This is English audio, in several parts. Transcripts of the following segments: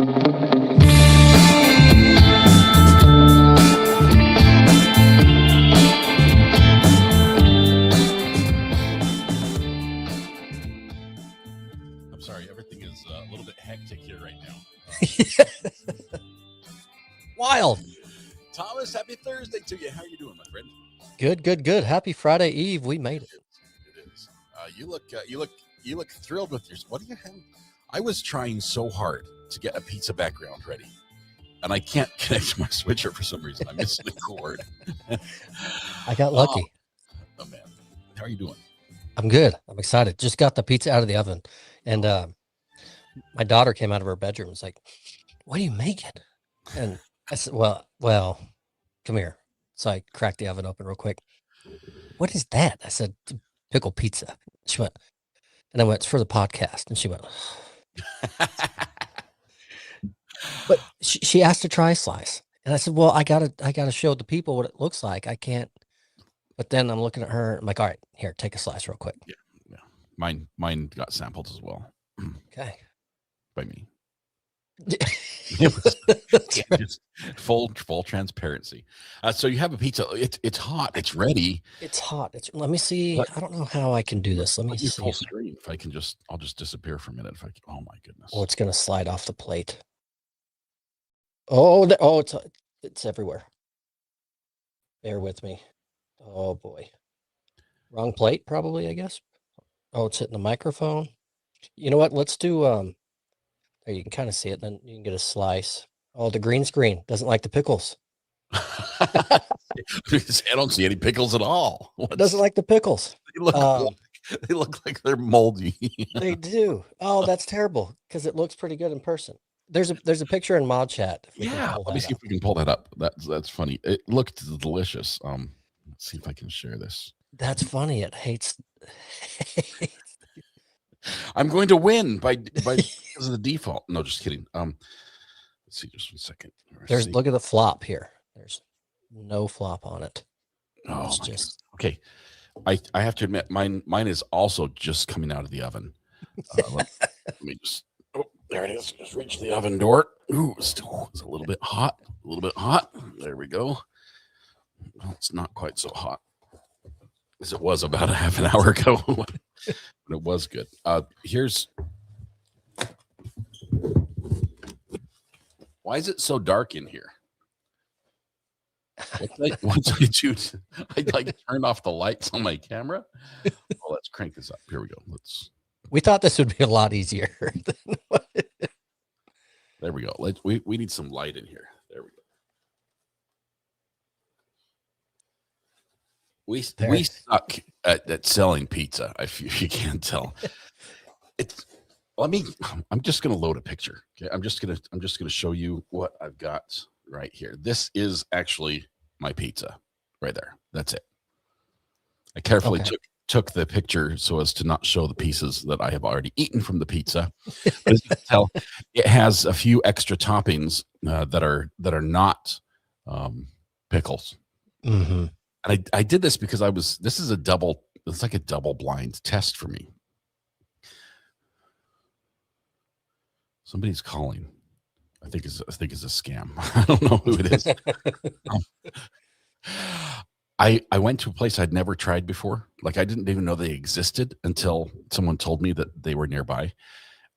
Sorry, everything is a little bit hectic here right now. Wild. Thomas, happy Thursday to you. How are you doing, my friend? Good. Happy Friday Eve. We made it. It is. You look thrilled with yours. What do you have? I was trying so hard to get a pizza background ready, and I can't connect my switcher for some reason. I'm missing the cord. I got lucky. Oh man, how are you doing? I'm good. I'm excited. Just got the pizza out of the oven, and my daughter came out of her bedroom and was like, "What are you making?" And I said, well, come here. So I cracked the oven open real quick. What is that? I said, pickle pizza. She went, and I went, it's for the podcast. And she went, but she asked to try a slice. And I said, well, I gotta show the people what it looks like. I can't. But then I'm looking at her. I'm like, all right, here, take a slice real quick. Yeah. Mine got sampled as well. Okay. By me. It was just full transparency. So you have a pizza. It's hot. It's ready. It's hot. Let me see. I don't know how I can do this. Let me see. Full screen. If I can I'll just disappear for a minute. If I can. Oh my goodness. Oh, it's gonna slide off the plate. Oh, it's everywhere. Bear with me. Oh boy. Wrong plate, probably, I guess. Oh, it's hitting the microphone. You know what? Let's do there, you can kind of see it, then you can get a slice. Oh, the green screen doesn't like the pickles. I don't see any pickles at all. Doesn't like the pickles. They look like they're moldy. They do. Oh, that's terrible because it looks pretty good in person. There's a picture in Mod Chat. Yeah, let me see if we can pull that up. That's funny. It looked delicious. Let's see if I can share this. That's funny. It hates. I'm going to win by because of the default. No, just kidding. Let's see, just 1 second. Look at the flop here. There's no flop on it. Oh, it's just okay. I have to admit, mine is also just coming out of the oven. Let me just. Oh, there it is. Just reach the oven door. Ooh, it's a little bit hot. There we go. Well, it's not quite so hot as it was about a half an hour ago. But it was good. Here's. Why is it so dark in here? Once I choose, I turn off the lights on my camera. Well, let's crank this up. Here we go. We thought this would be a lot easier. There we go. We need some light in here. There we go. We suck at selling pizza. If you can't tell, I'm just gonna load a picture. Okay, I'm just gonna show you what I've got right here. This is actually my pizza right there. That's it. I carefully took the picture so as to not show the pieces that I have already eaten from the pizza. But as you can tell, it has a few extra toppings that are not pickles. Mm-hmm. And I did this because it's like a double blind test for me. Somebody's calling. I think it's a scam. I don't know who it is. I went to a place I'd never tried before. Like I didn't even know they existed until someone told me that they were nearby.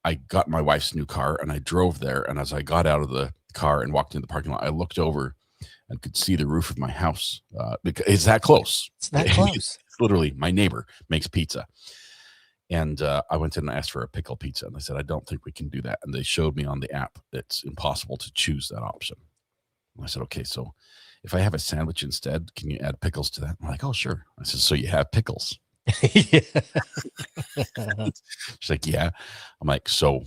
I got my wife's new car and I drove there. And as I got out of the car and walked into the parking lot, I looked over and could see the roof of my house because it's that close. It's that close. It's literally my neighbor makes pizza. And I went in and asked for a pickle pizza. And they said, I don't think we can do that. And they showed me on the app, it's impossible to choose that option. And I said, okay, so if I have a sandwich instead, can you add pickles to that? I'm like, oh, sure. I said, so you have pickles? She's like, yeah. I'm like, so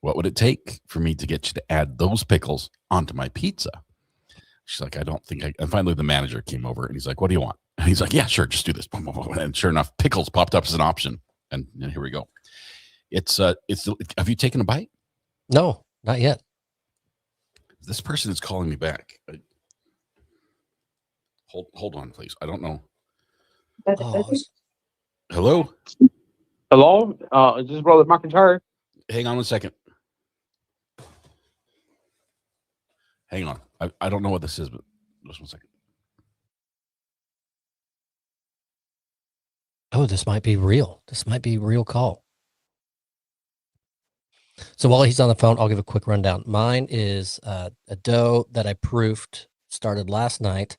what would it take for me to get you to add those pickles onto my pizza? She's like, I don't think I. And finally, the manager came over and he's like, what do you want? And he's like, yeah, sure, just do this. And sure enough, pickles popped up as an option. And here we go. It's have you taken a bite? No, not yet. This person is calling me back. Hold on, please. I don't know. Hello? Hello? Is this Brother McIntyre? Hang on 1 second. Hang on. I don't know what this is, but just one second. Oh, this might be real. This might be real call. So while he's on the phone, I'll give a quick rundown. Mine is a dough that I proofed, started last night.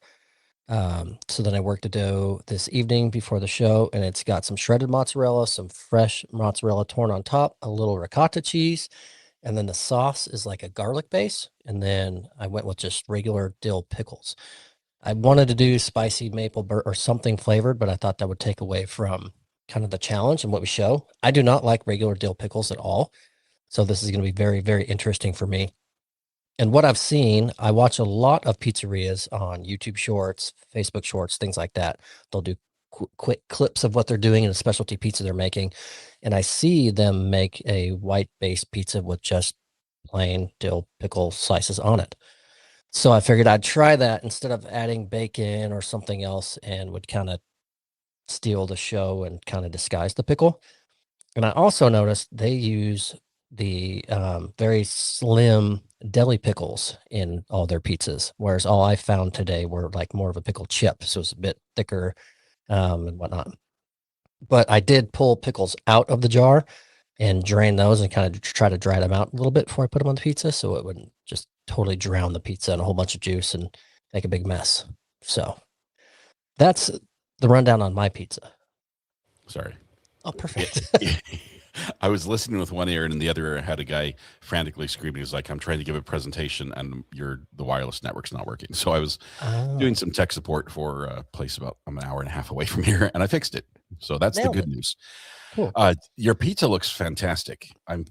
So then I worked a dough this evening before the show, and it's got some shredded mozzarella, some fresh mozzarella torn on top, a little ricotta cheese, and then the sauce is like a garlic base. And then I went with just regular dill pickles. I wanted to do spicy maple or something flavored, but I thought that would take away from kind of the challenge and what we show. I do not like regular dill pickles at all. So this is going to be very, very interesting for me. And what I've seen, I watch a lot of pizzerias on YouTube Shorts, Facebook Shorts, things like that. They'll do quick clips of what they're doing in a specialty pizza they're making. And I see them make a white-based pizza with just plain dill pickle slices on it. So I figured I'd try that instead of adding bacon or something else, and would kind of steal the show and kind of disguise the pickle. And I also noticed they use the very slim deli pickles in all their pizzas, whereas all I found today were like more of a pickle chip, so it's a bit thicker and whatnot. But I did pull pickles out of the jar and drain those and kind of try to dry them out a little bit before I put them on the pizza, so it wouldn't just totally drown the pizza in a whole bunch of juice and make a big mess. So that's the rundown on my pizza. Sorry. Oh, perfect. I was listening with one ear, and in the other ear, I had a guy frantically screaming. He was like, I'm trying to give a presentation, and the wireless network's not working. So I was doing some tech support for a place about an hour and a half away from here, and I fixed it. So that's the good news. Cool. Your pizza looks fantastic. I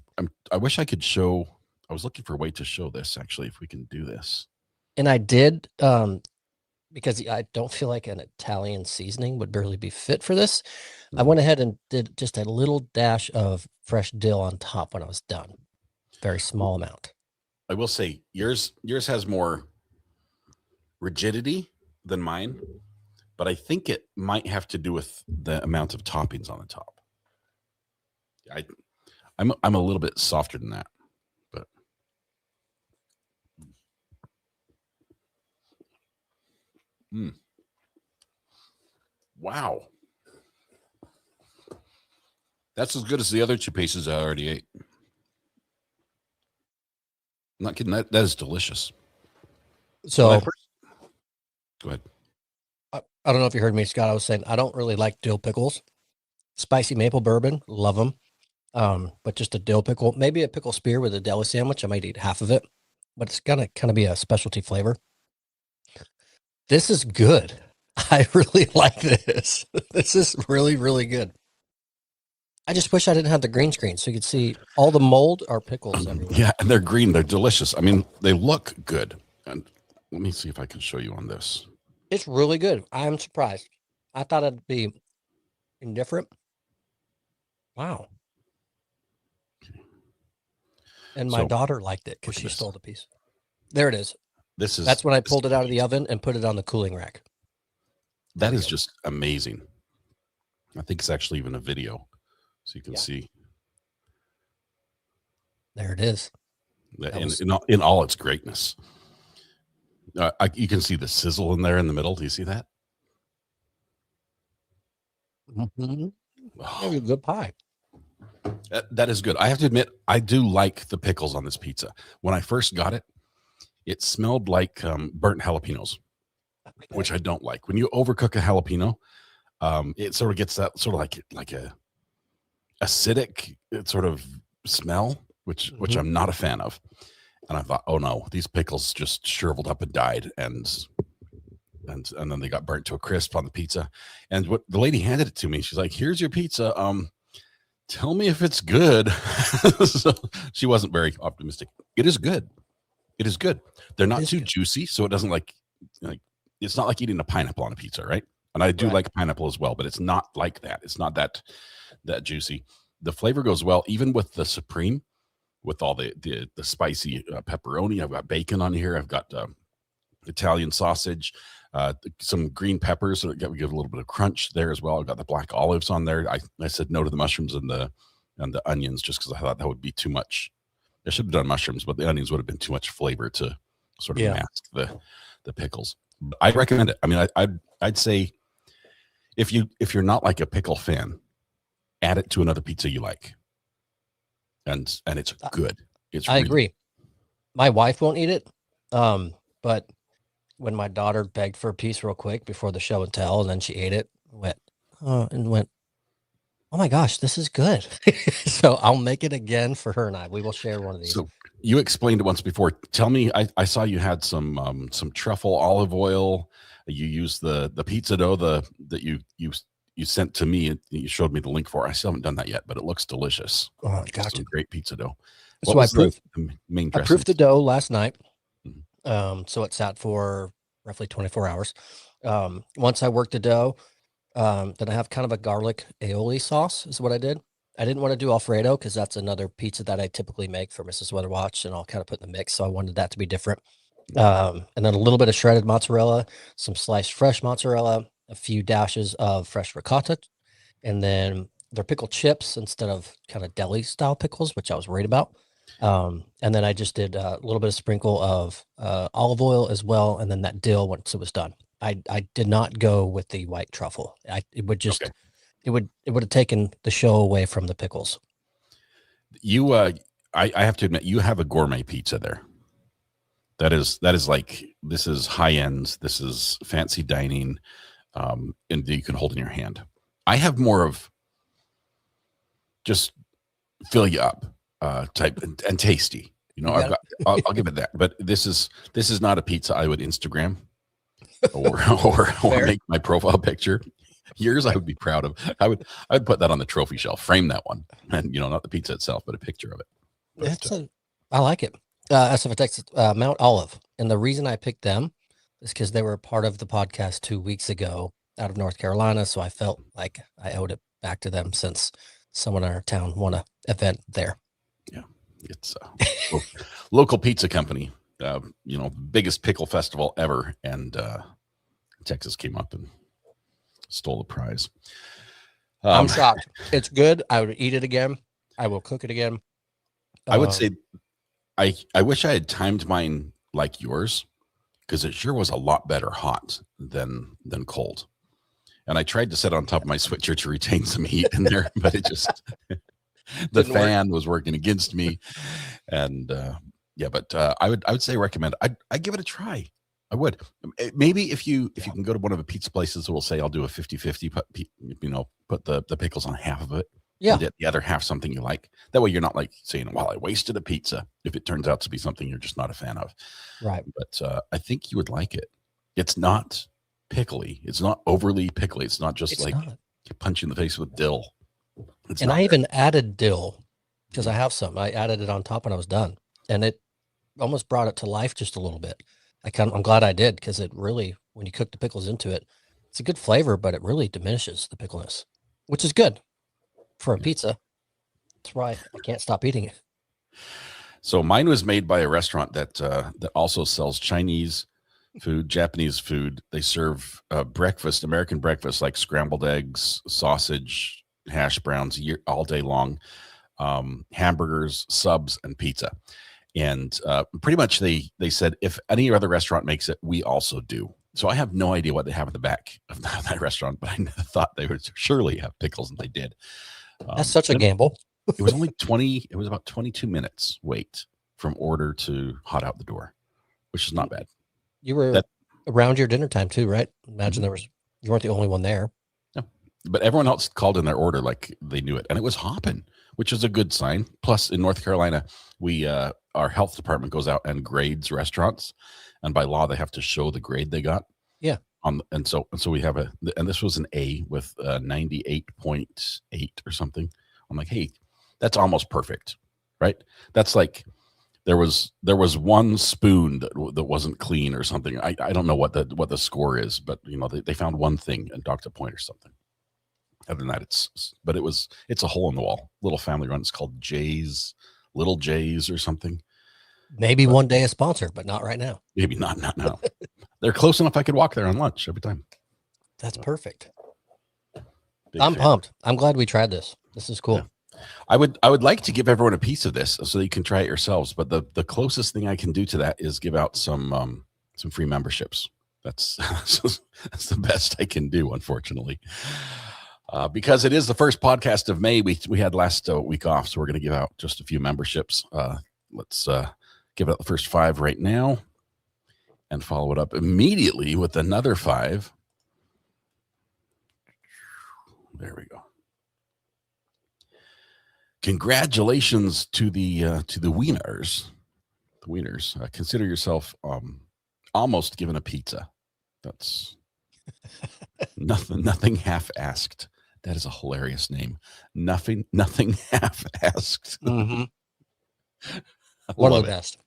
wish I could show. I was looking for a way to show this, actually, if we can do this. And I did, because I don't feel like an Italian seasoning would barely be fit for this. I went ahead and did just a little dash of fresh dill on top when I was done. Very small amount. I will say yours has more rigidity than mine, but I think it might have to do with the amount of toppings on the top. I'm a little bit softer than that, but wow. That's as good as the other two pieces I already ate. I'm not kidding. That is delicious. So go ahead. I don't know if you heard me, Scott. I was saying I don't really like dill pickles. Spicy maple bourbon, love them. But just a dill pickle, maybe a pickle spear with a deli sandwich. I might eat half of it, but it's gonna kind of be a specialty flavor. This is good. I really like this. This is really, really good. I just wish I didn't have the green screen so you could see all the mold are pickles everywhere. Yeah, and they're green. They're delicious. I mean, they look good. And let me see if I can show you on this. It's really good. I'm surprised. I thought it'd be indifferent. Wow. And my daughter liked it because she stole the piece. There it is. That's when I pulled it out of the oven and put it on the cooling rack. That is just amazing. I think it's actually even a video. So you can see. There it is. In all its greatness. You can see the sizzle in there in the middle. Do you see that? Mm-hmm. Oh, good pie. That is good. I have to admit, I do like the pickles on this pizza. When I first got it, it smelled like burnt jalapenos, which I don't like. When you overcook a jalapeno, it sort of gets that sort of like a acidic sort of smell, which I'm not a fan of. And I thought, oh no, these pickles just shriveled up and died, and then they got burnt to a crisp on the pizza. And what the lady handed it to me, she's like, "Here's your pizza. Tell me if it's good." So she wasn't very optimistic. It is good. It is good. They're not too juicy, so it doesn't like it's not like eating a pineapple on a pizza, right? And I do like pineapple as well, but it's not like that. It's not that juicy. The flavor goes well, even with the supreme, with all the spicy pepperoni. I've got bacon on here. I've got Italian sausage, some green peppers that give a little bit of crunch there as well. I've got the black olives on there. I said no to the mushrooms and the onions just because I thought that would be too much. I should have done mushrooms, but the onions would have been too much flavor to sort of mask the pickles. I recommend it. I mean, I'd say if you're not like a pickle fan, add it to another pizza you like, and it's good. I agree. My wife won't eat it, but when my daughter begged for a piece real quick before the show and tell, and then she ate it, went, oh my gosh, this is good. So I'll make it again for her and I. We will share one of these. So you explained it once before. Tell me, I saw you had some truffle olive oil. You used the pizza dough that you sent to me. You showed me the link for. I still haven't done that yet, but it looks delicious. Oh, gotcha. Some great pizza dough. So I proofed the dough last night. Mm-hmm. So it sat for roughly 24 hours. Once I worked the dough, then I have kind of a garlic aioli sauce is what I did. I didn't want to do Alfredo because that's another pizza that I typically make for Mrs. Weatherwatch, and I'll kind of put in the mix. So I wanted that to be different. And then a little bit of shredded mozzarella, some sliced fresh mozzarella, a few dashes of fresh ricotta, and then they're pickle chips instead of kind of deli style pickles, which I was worried about. And then I just did a little bit of sprinkle of olive oil as well, and then that dill once it was done. I did not go with the white truffle. It would have taken the show away from the pickles. You I have to admit, you have a gourmet pizza there. That is like, this is high end, this is fancy dining, and you can hold in your hand. I have more of just fill you up type and tasty. You know, I'll give it that. But this is not a pizza I would Instagram or make my profile picture. Yours I would be proud of. I'd put that on the trophy shelf, frame that one, and not the pizza itself, but a picture of it. But, I like it. SF Texas, Mount Olive, and the reason I picked them is because they were part of the podcast 2 weeks ago out of North Carolina, so I felt like I owed it back to them since someone in our town won an event there. Yeah, it's a local pizza company. Biggest pickle festival ever, and Texas came up and stole the prize. I'm shocked. It's good. I would eat it again. I will cook it again. I would say I wish I had timed mine like yours, because it sure was a lot better hot than cold. And I tried to set it on top of my switcher to retain some heat in there, but it just the fan was working against me. And but I would say recommend. I'd give it a try. I would. Maybe if you can go to one of the pizza places that will say, I'll do a 50-50, put the pickles on half of it. Yeah. And the other half something you like. That way you're not like saying, well, I wasted a pizza, if it turns out to be something you're just not a fan of. Right. But I think you would like it. It's not pickly. It's not overly pickly. It's not just punch you in the face with dill. I even added dill because I have some. I added it on top when I was done, and it almost brought it to life just a little bit. I'm glad I did, because it really, when you cook the pickles into it, it's a good flavor, but it really diminishes the pickleness, which is good for a pizza. That's why I can't stop eating it. So mine was made by a restaurant that also sells Chinese food, Japanese food. They serve breakfast, American breakfast, like scrambled eggs, sausage, hash browns all day long, hamburgers, subs, and pizza. And pretty much they said, if any other restaurant makes it, we also do. So I have no idea what they have in the back of that restaurant, but I thought they would surely have pickles, and they did. That's such a gamble. It was only it was about 22 minutes wait from order to hot out the door, which is not bad. You were around your dinner time too, right? Imagine you weren't the only one there. No, but everyone else called in their order like they knew it, and it was hopping, which is a good sign. Plus, in North Carolina, we our health department goes out and grades restaurants, and by law they have to show the grade they got. Yeah. And so we have and this was an A with 98.8 or something. I'm like, hey, that's almost perfect, right? That's like there was one spoon that wasn't clean or something. I don't know what the score is, but they found one thing and docked a point or something. Other than that, it's a hole in the wall, little family run. It's called Little J's or something. Maybe one day a sponsor, but not right now. Maybe not now. They're close enough I could walk there on lunch every time. That's perfect. I'm pumped. I'm glad we tried this. This is cool. Yeah. I would like to give everyone a piece of this so that you can try it yourselves. But the closest thing I can do to that is give out some free memberships. That's that's the best I can do, unfortunately, because it is the first podcast of May. We had last week off, so we're going to give out just a few memberships. Let's give out the first 5 right now, and follow it up immediately with another 5. There we go. Congratulations to the wieners. The wieners. Consider yourself almost given a pizza. That's nothing half-asked. That is a hilarious name. Nothing half-asked. Mm-hmm. One of the best.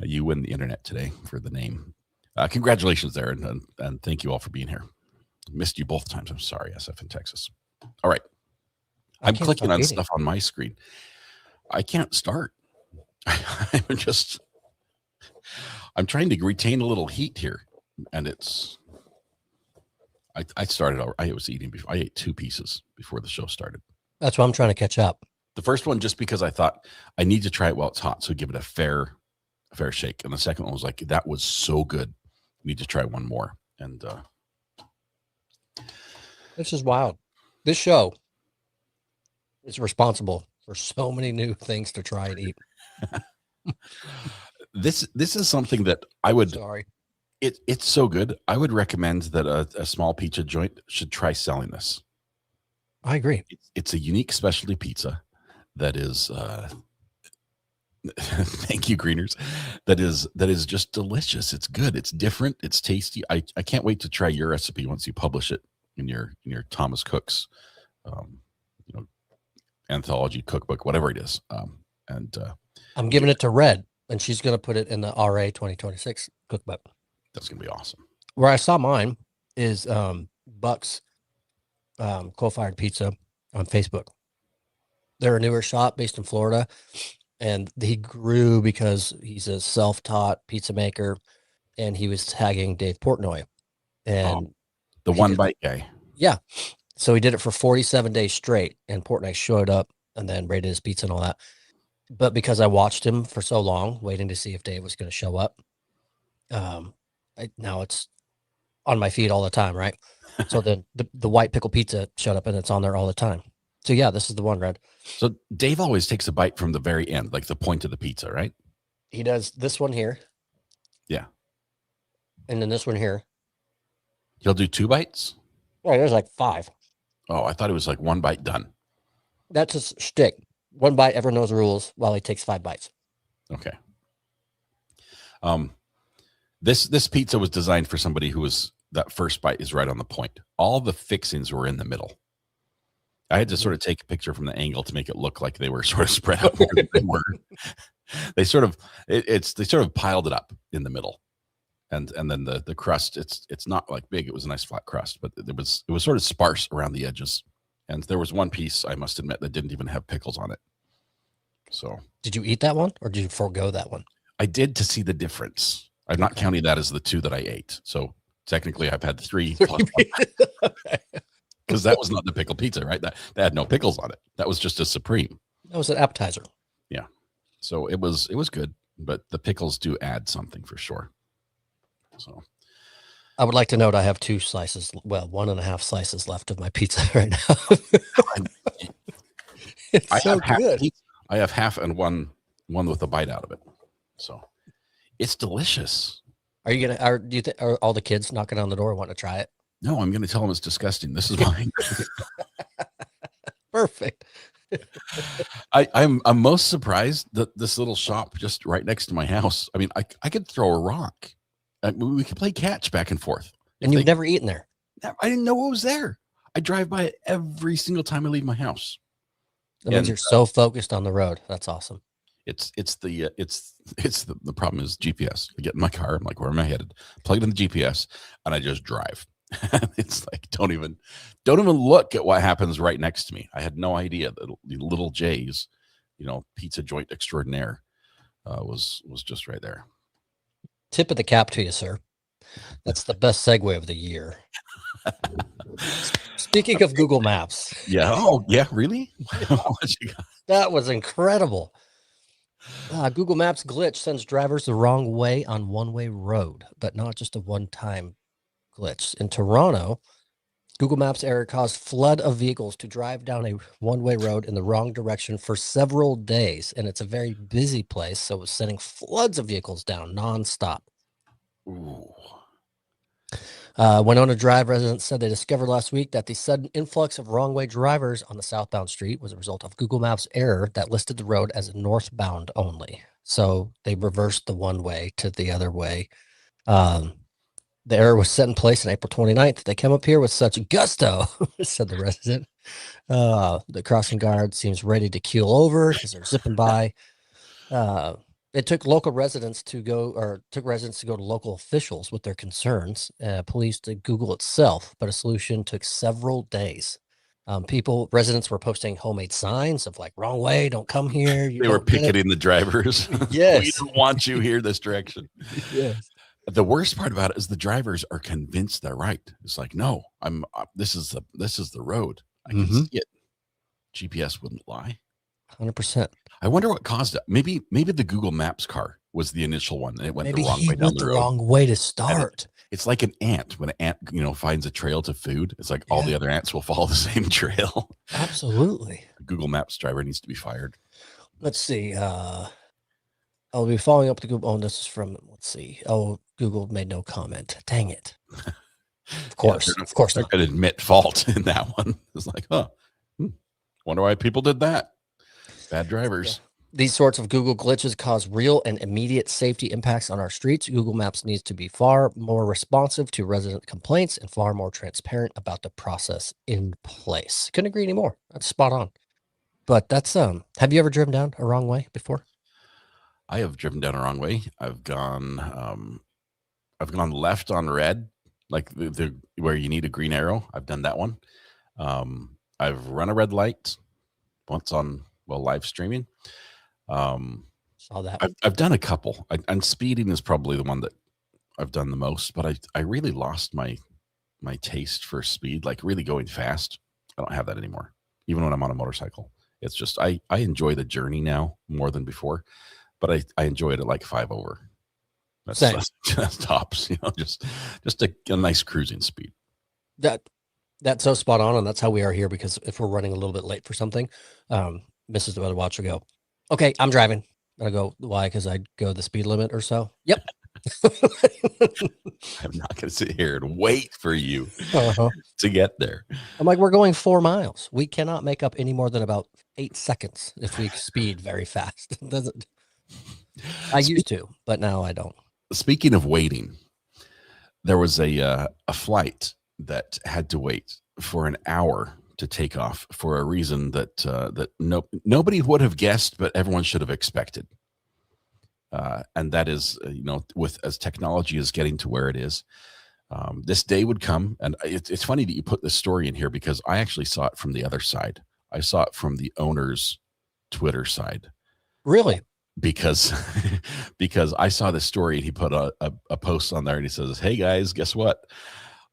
You win the internet today for the name. Congratulations there, and thank you all for being here. Missed you both times. I'm sorry, SF in Texas. All right. I'm clicking on stuff on my screen. I can't start. I'm trying to retain a little heat here, and I started. I was eating before. I ate 2 pieces before the show started. That's why I'm trying to catch up. The first one, just because I thought I need to try it while it's hot, so give it a fair shake. And the second one was like, that was so good. Need to try one more. And this is wild. This show is responsible for so many new things to try and eat. This is something that I would. Sorry. It's so good. I would recommend that a small pizza joint should try selling this. I agree. It's a unique specialty pizza that is. Thank you, Greeners. That is just delicious. It's good. It's different. It's tasty. I can't wait to try your recipe once you publish it in your Thomas Cook's, anthology cookbook, whatever it is. I'm giving it to Red, and she's going to put it in the RA 2026 cookbook. That's going to be awesome. Where I saw mine is Buck's Coal-Fired Pizza on Facebook. They're a newer shop based in Florida, and he grew because he's a self-taught pizza maker, and he was tagging Dave Portnoy. And the one bite guy. Yeah. So he did it for 47 days straight, and Portnoy showed up and then rated his pizza and all that. But because I watched him for so long, waiting to see if Dave was going to show up, now it's on my feed all the time, right? So the white pickle pizza showed up, and it's on there all the time. So yeah, this is the one, Red. So Dave always takes a bite from the very end, like the point of the pizza, right? He does this one here. Yeah. And then this one here. He'll do 2 bites? Right, there's like 5. Oh, I thought it was like 1 bite done. That's his shtick. 1 bite, everyone knows the rules, while he takes 5 bites. Okay. This pizza was designed for somebody who was, that first bite is right on the point. All the fixings were in the middle. I had to sort of take a picture from the angle to make it look like they were sort of spread out more than they were. They sort of piled it up in the middle. And then the crust, it's not like big. It was a nice flat crust, but it was sort of sparse around the edges. And there was one piece, I must admit, that didn't even have pickles on it. So did you eat that one, or did you forego that one? I did, to see the difference. I'm not counting that as the 2 that I ate. So technically I've had 3 plus 1. Because that was not the pickle pizza, right? That had no pickles on it. That was just a supreme. That was an appetizer. Yeah. So it was good, but the pickles do add something for sure. So I would like to note I have 2 slices, 1.5 slices left of my pizza right now. It's so good. I have half and one with a bite out of it. So it's delicious. Do you think are all the kids knocking on the door wanting to try it? No, I'm going to tell them it's disgusting. This is mine. Perfect. I'm most surprised that this little shop just right next to my house. I mean, I could throw a rock. We could play catch back and forth. And you've never eaten there? I didn't know it was there. I drive by it every single time I leave my house. That means you're so focused on the road. That's awesome. It's the problem is GPS. I get in my car. I'm like, where am I headed? Plug it in the GPS, and I just drive. It's like, don't even look at what happens right next to me. I had no idea that the Little J's, pizza joint extraordinaire, was just right there. Tip of the cap to you, sir. That's the best segue of the year. Speaking of Google Maps, Yeah. Oh, yeah. Really? What you got? that was incredible. Google Maps glitch sends drivers the wrong way on one-way road, but not just a one-time glitch. In Toronto, Google Maps error caused flood of vehicles to drive down a one-way road in the wrong direction for several days, and it's a very busy place, so it was sending floods of vehicles down nonstop. Ooh. Winona Drive residents said they discovered last week that the sudden influx of wrong-way drivers on the southbound street was a result of Google Maps error that listed the road as northbound only. So they reversed the one way to the other way. The error was set in place on April 29th. They came up here with such gusto, said the resident. The crossing guard seems ready to keel over because they're zipping by. It took residents to go to local officials with their concerns, police to Google itself, but a solution took several days. Residents were posting homemade signs of like wrong way, don't come here. They were picketing the drivers. Yes. We don't want you here this direction. Yes. The worst part about it is the drivers are convinced they're right. It's like, no, this is the road. I can see it. GPS wouldn't lie. 100%. I wonder what caused it. Maybe the Google Maps car was the initial one, and it went the wrong way down the road. Wrong way to start. It's like an ant. When an ant, finds a trail to food, it's like all the other ants will follow the same trail. Absolutely. Google Maps driver needs to be fired. Let's see. I'll be following up the Google. Oh, this is from. Let's see. Oh, Google made no comment. Dang it. Of course, of course, they're going to admit fault in that one. It's like, wonder why people did that. Bad drivers. Yeah. These sorts of Google glitches cause real and immediate safety impacts on our streets. Google Maps needs to be far more responsive to resident complaints and far more transparent about the process in place. Couldn't agree anymore. That's spot on. But that's have you ever driven down a wrong way before? I have driven down a wrong way. I've gone left on red, like the where you need a green arrow. I've done that one. I've run a red light once on live streaming. Saw that. I've done a couple. And speeding is probably the one that I've done the most. But I really lost my taste for speed, like really going fast. I don't have that anymore. Even when I'm on a motorcycle, it's just I enjoy the journey now more than before. But I enjoy it at like 5 over. That's tops, just a nice cruising speed. That's so spot on, and that's how we are here. Because if we're running a little bit late for something, Mrs. the Weather Watcher go, okay, I'm driving. And I go, why? Because I go the speed limit or so. Yep. I'm not going to sit here and wait for you to get there. I'm like, we're going 4 miles. We cannot make up any more than about 8 seconds if we speed very fast. I used to, but now I don't. Speaking of waiting, there was a flight that had to wait for an hour to take off for a reason that nobody would have guessed, but everyone should have expected. And that is, with as technology is getting to where it is, this day would come. And it's funny that you put this story in here because I actually saw it from the other side. I saw it from the owner's Twitter side. Really? Because I saw this story and he put a post on there and he says, hey guys, guess what?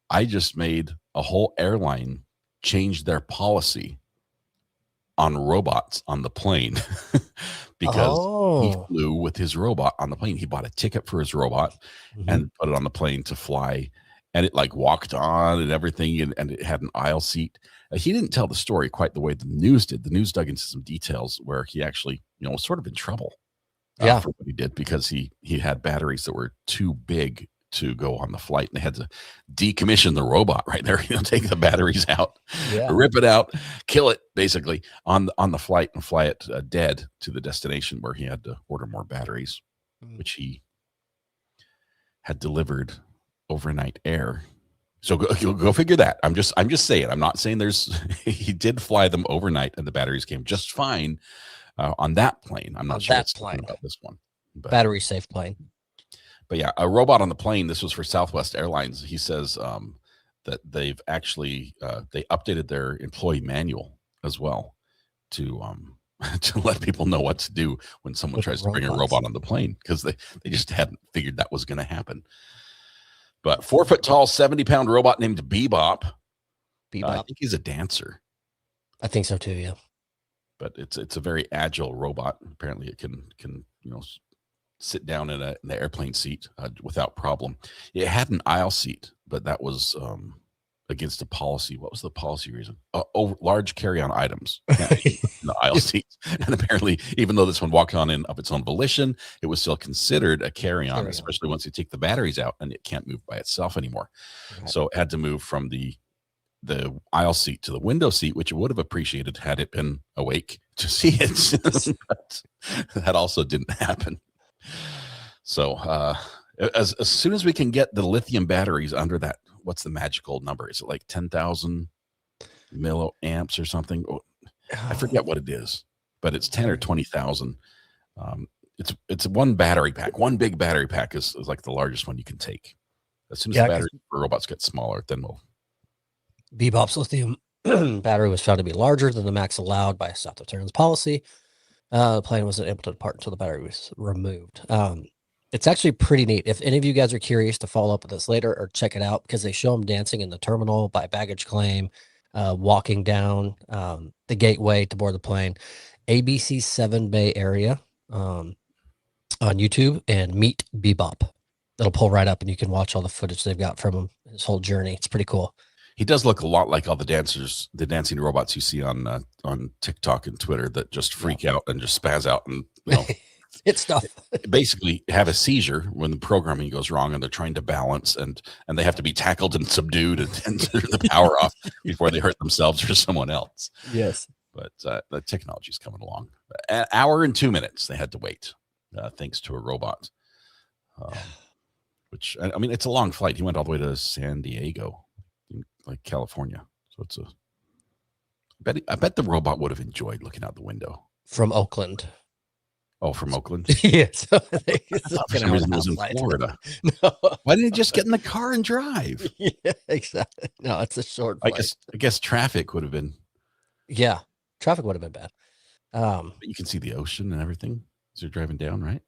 I just made a whole airline change their policy on robots on the plane because he flew with his robot on the plane. He bought a ticket for his robot and put it on the plane to fly, and it like walked on and everything, and it had an aisle seat. He didn't tell the story quite the way the news did. The news dug into some details where he actually, was sort of in trouble for what he did because he had batteries that were too big to go on the flight, and they had to decommission the robot right there, take the batteries out, rip it out, kill it basically on the flight and fly it dead to the destination where he had to order more batteries, which he had delivered overnight air. So go figure that. I'm just saying. I'm not saying he did fly them overnight and the batteries came just fine on that plane. I'm not sure that plane about this one. But, battery safe plane. But yeah, a robot on the plane. This was for Southwest Airlines. He says that they've actually they updated their employee manual as well to let people know what to do when someone tries to bring a robot on the plane, because they just hadn't figured that was going to happen. But 4 foot tall, 70-pound robot named Bebop Bebop. I think he's a dancer, I think so too. Yeah. but it's a very agile robot. Apparently, it can sit down in the airplane seat without problem. It had an aisle seat, but that was against a policy. What was the policy reason? Large carry-on items can't be in the aisle seats. And apparently, even though this one walked on in of its own volition, it was still considered a carry-on, especially once you take the batteries out and it can't move by itself anymore. Right. So it had to move from the aisle seat to the window seat, which it would have appreciated had it been awake to see it. But that also didn't happen. So as soon as we can get the lithium batteries under that, what's the magical number? Is it like 10,000 milliamps or something? I forget what it is, but it's 10 or 20,000. It's one battery pack. One big battery pack is like the largest one you can take. As soon as the battery for robots get smaller, then we'll. Bebop's lithium battery was found to be larger than the max allowed by South Australia's policy. The plane wasn't able to depart until the battery was removed. It's actually pretty neat. If any of you guys are curious to follow up with this later or check it out, because they show them dancing in the terminal by baggage claim, walking down the gateway to board the plane. ABC 7 Bay Area on YouTube, and Meet Bebop. It'll pull right up and you can watch all the footage they've got from him, his whole journey. It's pretty cool. He does look a lot like all the dancing robots you see on TikTok and Twitter that just freak out and just spaz out and it's stuff. Basically have a seizure when the programming goes wrong and they're trying to balance and they have to be tackled and subdued and turn the power off before they hurt themselves or someone else. Yes. But the technology is coming along. An hour and 2 minutes they had to wait thanks to a robot. Which, I mean, it's a long flight. He went all the way to San Diego, like California. So it's I bet the robot would have enjoyed looking out the window. From Oakland. Oh, from Oakland? Yes. I thought for some reason it was in Florida. No. Why didn't he just get in the car and drive? Yeah, exactly. No, it's a short flight. I guess traffic would have been. Yeah, traffic would have been bad. But you can see the ocean and everything as you're driving down, right?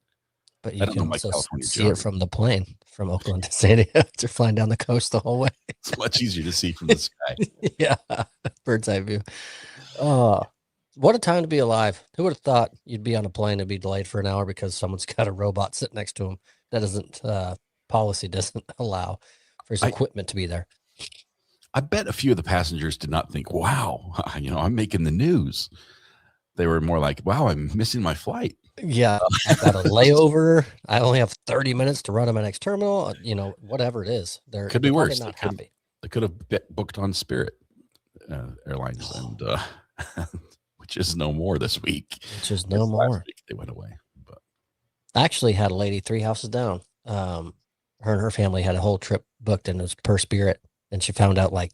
But you can also see it from the plane from Oakland to San Diego. They're flying down the coast the whole way. It's much easier to see from the sky. Yeah, bird's eye view. Oh, what a time to be alive. Who would have thought you'd be on a plane and be delayed for an hour because someone's got a robot sitting next to him? That doesn't, policy doesn't allow for his equipment to be there. I bet a few of the passengers did not think, wow, I'm making the news. They were more like, wow, I'm missing my flight. Yeah, I've got a layover. I only have 30 minutes to run to my next terminal. Whatever it is, could be worse. Not happy. They could have booked on Spirit Airlines, and which is no more this week. Which is no more. Last week they went away. But I actually had a lady 3 houses down. Her and her family had a whole trip booked, and it was per Spirit, and she found out like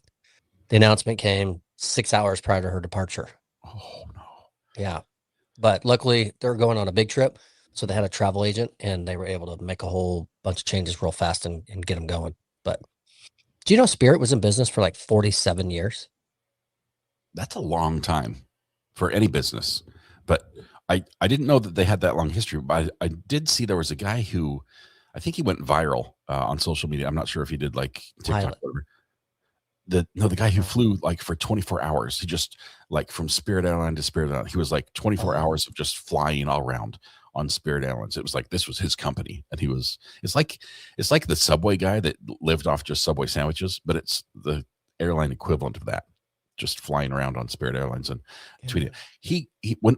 the announcement came 6 hours prior to her departure. Oh no! Yeah. But luckily, they're going on a big trip, so they had a travel agent, and they were able to make a whole bunch of changes real fast and get them going. But do you know Spirit was in business for like 47 years? That's a long time for any business. But I didn't know that they had that long history. But I did see there was a guy who, I think he went viral on social media. I'm not sure if he did like TikTok or whatever. The guy who flew like for 24 hours, he just like from Spirit Airlines to Spirit Airlines, he was like 24 hours of just flying all around on Spirit Airlines. It was like, this was his company. And it's like the Subway guy that lived off just Subway sandwiches, but it's the airline equivalent of that, just flying around on Spirit Airlines and tweeting. He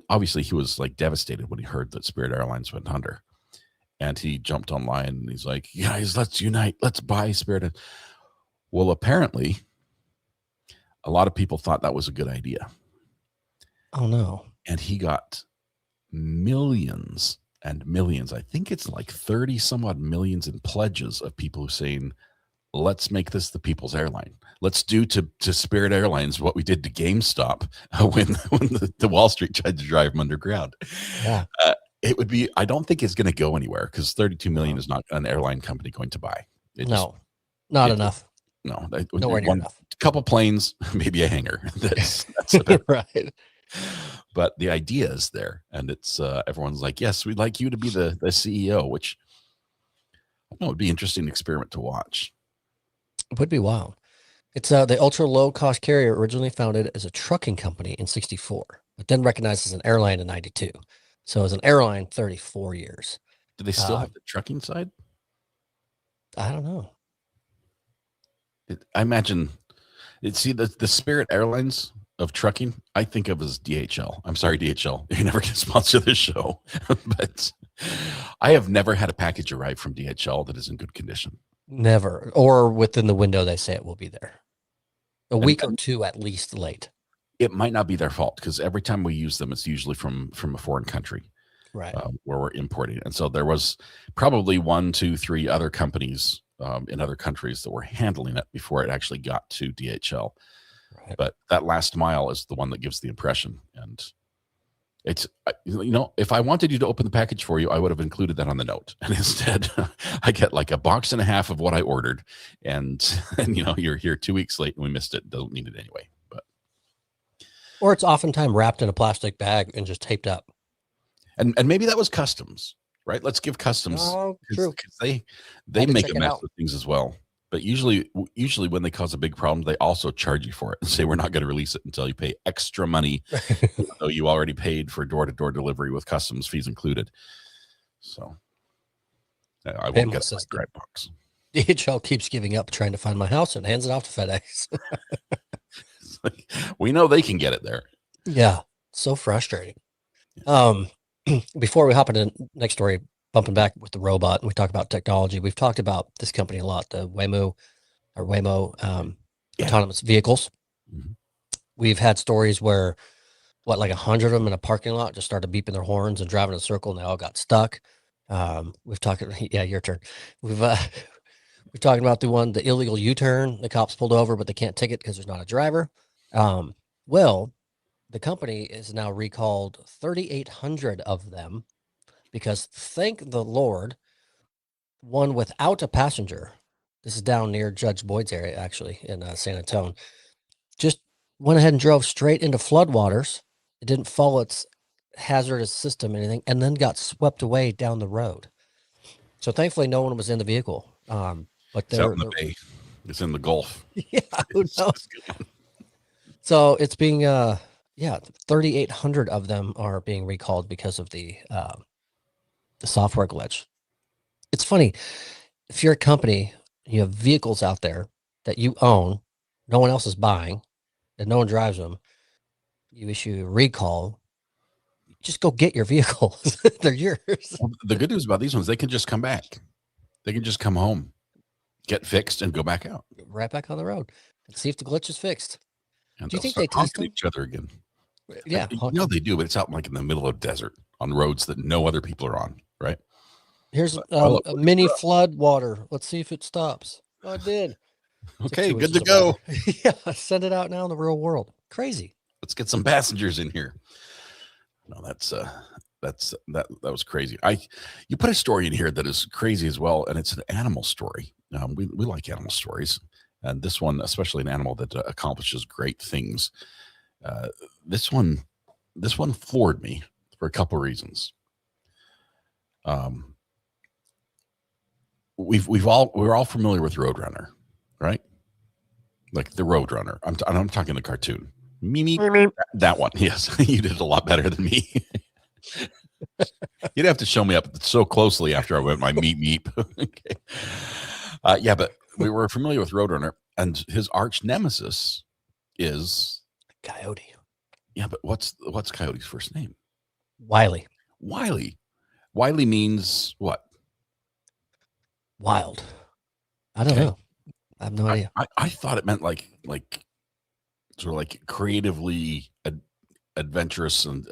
obviously he was like devastated when he heard that Spirit Airlines went under, and he jumped online and he's like, guys, let's unite. Let's buy Spirit. Well, apparently, a lot of people thought that was a good idea. Oh, no. And he got millions and millions. I think it's like 30 some odd millions in pledges of people saying, let's make this the people's airline. Let's do to Spirit Airlines what we did to GameStop when the Wall Street tried to drive them underground. Yeah. It would be, I don't think it's going to go anywhere because 32 million is not an airline company going to buy. Not enough. No, nowhere near enough. Couple planes, maybe a hangar. That's right. But the idea is there, and it's everyone's like, yes, we'd like you to be the CEO, which I know would be an interesting experiment to watch. It would be wild. It's the ultra low cost carrier originally founded as a trucking company in 64, but then recognized as an airline in 92. So as an airline, 34 years. Do they still have the trucking side? I don't know. I imagine see the Spirit Airlines of trucking, I think of as DHL. I'm sorry, DHL. You never can sponsor this show, but I have never had a package arrive from DHL that is in good condition. Never, or within the window they say it will be there. A week or two at least late. It might not be their fault because every time we use them, it's usually from a foreign country, right? Where we're importing. And so there was probably 1, 2, 3 other companies in other countries that were handling it before it actually got to DHL. Right. But that last mile is the one that gives the impression. And it's, if I wanted you to open the package for you, I would have included that on the note. And instead, I get like a box and a half of what I ordered. And you're here 2 weeks late and we missed it. Doesn't need it anyway. But or it's oftentimes wrapped in a plastic bag and just taped up. And maybe that was customs, right? Let's give customs. Oh, true. Because they make a mess with things as well. But usually when they cause a big problem, they also charge you for it and say, we're not going to release it until you pay extra money, though you already paid for door-to-door delivery with customs fees included. So I won't get the right box. DHL keeps giving up trying to find my house and hands it off to FedEx. We know they can get it there. Yeah, so frustrating. Before we hop into the next story, bumping back with the robot, and we talk about technology. We've talked about this company a lot, the Waymo autonomous vehicles. Mm-hmm. We've had stories where like 100 of them in a parking lot just started beeping their horns and driving in a circle, and they all got stuck. We've talked. Yeah, your turn. We're talking about the illegal U-turn. The cops pulled over, but they can't ticket because there's not a driver. Well, the company is now recalled 3,800 of them because, thank the Lord, one without a passenger. This is down near Judge Boyd's area, actually, in San Antonio. Just went ahead and drove straight into floodwaters. It didn't follow its hazardous system or anything, and then got swept away down the road. So thankfully, no one was in the vehicle. But it's out in the bay. It's in the Gulf. Yeah, who knows? So it's being 3,800 of them are being recalled because of the software glitch. It's funny, if you're a company, you have vehicles out there that you own, no one else is buying, and no one drives them. You issue a recall. Just go get your vehicles. They're yours. Well, the good news about these ones, they can just come back. They can just come home, get fixed, and go back out. Right back on the road and see if the glitch is fixed. And do you think they test each other again? Yeah. They do, but it's out like in the middle of desert on roads that no other people are on, right? Here's a mini flood water. Let's see if it stops. Oh, it did. Okay, good to go. Yeah, send it out now in the real world. Crazy. Let's get some passengers in here. No, that was crazy. You put a story in here that is crazy as well, and it's an animal story. We like animal stories, and this one, especially an animal that accomplishes great things. This one floored me for a couple of reasons. We're all familiar with Roadrunner, right? Like the Roadrunner. I'm talking the cartoon. Mimi, that one. Yes, you did a lot better than me. You'd have to show me up so closely after I went my meep. Okay. But we were familiar with Roadrunner, and his arch nemesis is Coyote. Yeah, but what's Coyote's first name? Wiley. Wiley means what? Wild. I don't know. I have no idea. I thought it meant like sort of like creatively adventurous and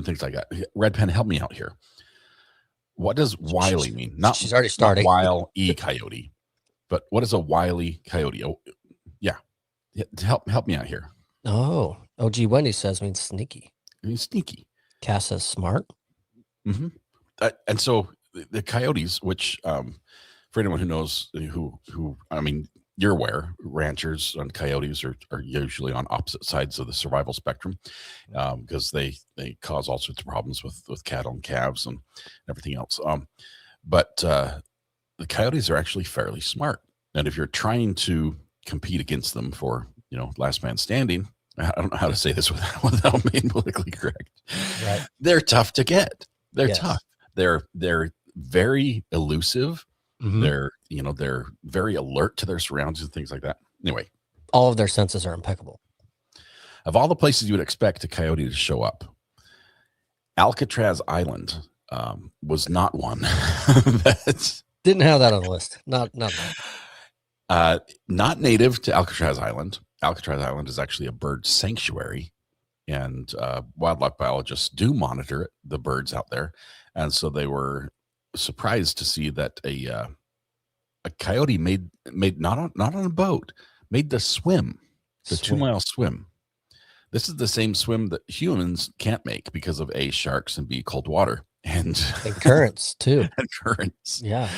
things like that. Red Pen, help me out here. What does Wiley mean? She's already starting. Wile E Coyote, but what is a Wiley Coyote? Oh, yeah. Help me out here. Oh, OG Wendy says means sneaky. I mean sneaky. Cass says smart. Mm-hmm. And so the coyotes, which for anyone who knows who I mean, you're aware, ranchers and coyotes are usually on opposite sides of the survival spectrum because they cause all sorts of problems with cattle and calves and everything else. But the coyotes are actually fairly smart. And if you're trying to compete against them for, last man standing. I don't know how to say this without being politically correct. Right. They're tough to get. They're Yes. tough. They're very elusive. Mhm. They're very alert to their surroundings and things like that. Anyway, all of their senses are impeccable. Of all the places you would expect a coyote to show up, Alcatraz Island was not one. Didn't have that on the list. Not native to Alcatraz Island. Alcatraz Island is actually a bird sanctuary, and wildlife biologists do monitor the birds out there. And so they were surprised to see that a coyote made not on a boat, made the swim, the 2-mile swim. This is the same swim that humans can't make because of A, sharks, and B, cold water and currents too. And currents. Yeah.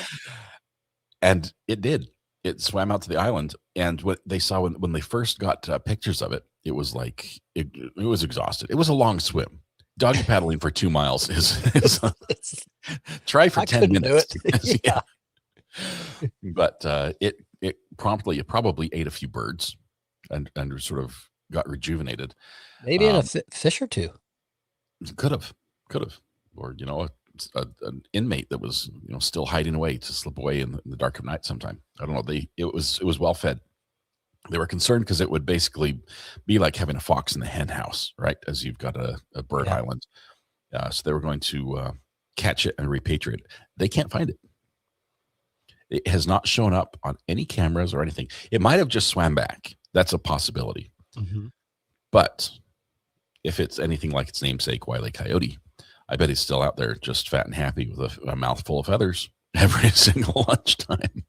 And it did. It swam out to the island, and what they saw when they first got pictures of it, it was like it was exhausted. It was a long swim. Doggy paddling for 2 miles is try for 10 minutes. Yeah. But it probably ate a few birds and sort of got rejuvenated. Maybe in a fish or two. Could have, or an inmate that was still hiding away to slip away in the dark of night sometime. I don't know. It was well fed. They were concerned because it would basically be like having a fox in the hen house, right? As you've got a bird island. So they were going to catch it and repatriate it. They can't find it. It has not shown up on any cameras or anything. It might have just swam back. That's a possibility. Mm-hmm. But if it's anything like its namesake, Wile E. Coyote, I bet he's still out there just fat and happy with a mouthful of feathers every single lunchtime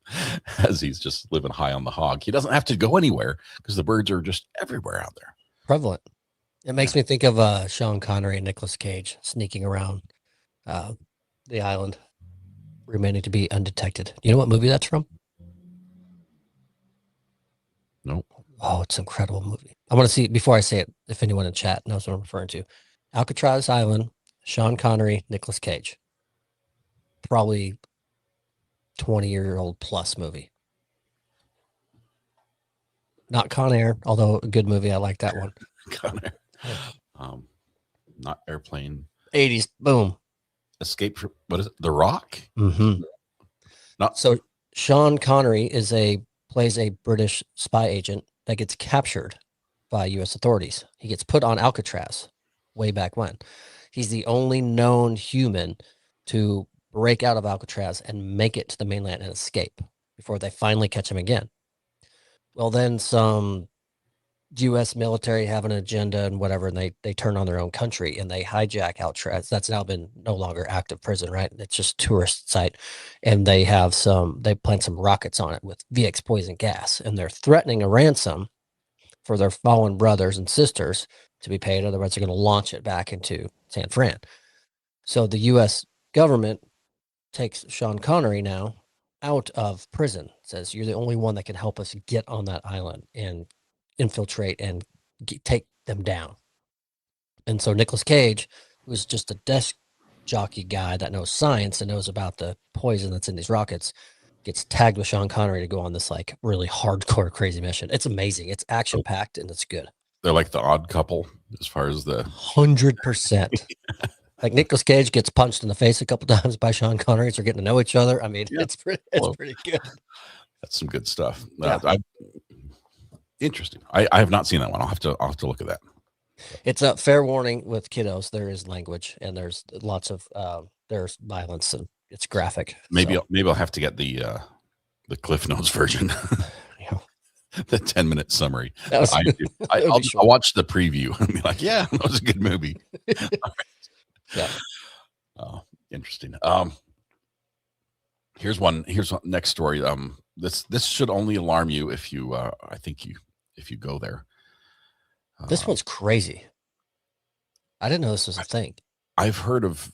as he's just living high on the hog. He doesn't have to go anywhere because the birds are just everywhere out there. Prevalent. It makes me think of Sean Connery and Nicolas Cage sneaking around the island, remaining to be undetected. You know what movie that's from? No. Oh, it's an incredible movie. I want to see, before I say it, if anyone in chat knows what I'm referring to. Alcatraz Island, Sean Connery, Nicolas Cage. Probably 20-year-old plus movie. Not Con Air, although a good movie. I like that one. Con Air. Not Airplane. 80s, boom. Escape from, what is it? The Rock? Mm-hmm. So Sean Connery plays a British spy agent that gets captured by U.S. authorities. He gets put on Alcatraz way back when. He's the only known human to break out of Alcatraz and make it to the mainland and escape before they finally catch him again. Well, then some U.S. military have an agenda and whatever, and they turn on their own country and they hijack Alcatraz. That's now been no longer active prison, right? It's just tourist site. And they plant some rockets on it with VX poison gas, and they're threatening a ransom for their fallen brothers and sisters to be paid. Otherwise, they're going to launch it back into San Fran. So the U.S. government takes Sean Connery now out of prison, says, you're the only one that can help us get on that island and infiltrate and take them down. And so Nicolas Cage, who's just a desk jockey guy that knows science and knows about the poison that's in these rockets, gets tagged with Sean Connery to go on this like really hardcore crazy mission. It's amazing. It's action packed and it's good. They're like the odd couple as far as the 100%. Like Nicolas Cage gets punched in the face a couple times by Sean Connery, so they're getting to know each other. I mean, it's pretty good. That's some good stuff. Yeah. Interesting. I have not seen that one. I'll have to look at that. It's a fair warning with kiddos. There is language and there's lots of there's violence and it's graphic. Maybe I'll have to get the Cliff Notes version. Yeah. The 10-minute summary. I'll watch the preview and be like, yeah, that was a good movie. Yeah. Oh, interesting. Here's one next story. This should only alarm you if you if you go there. This one's crazy. I didn't know this was a thing. I've heard of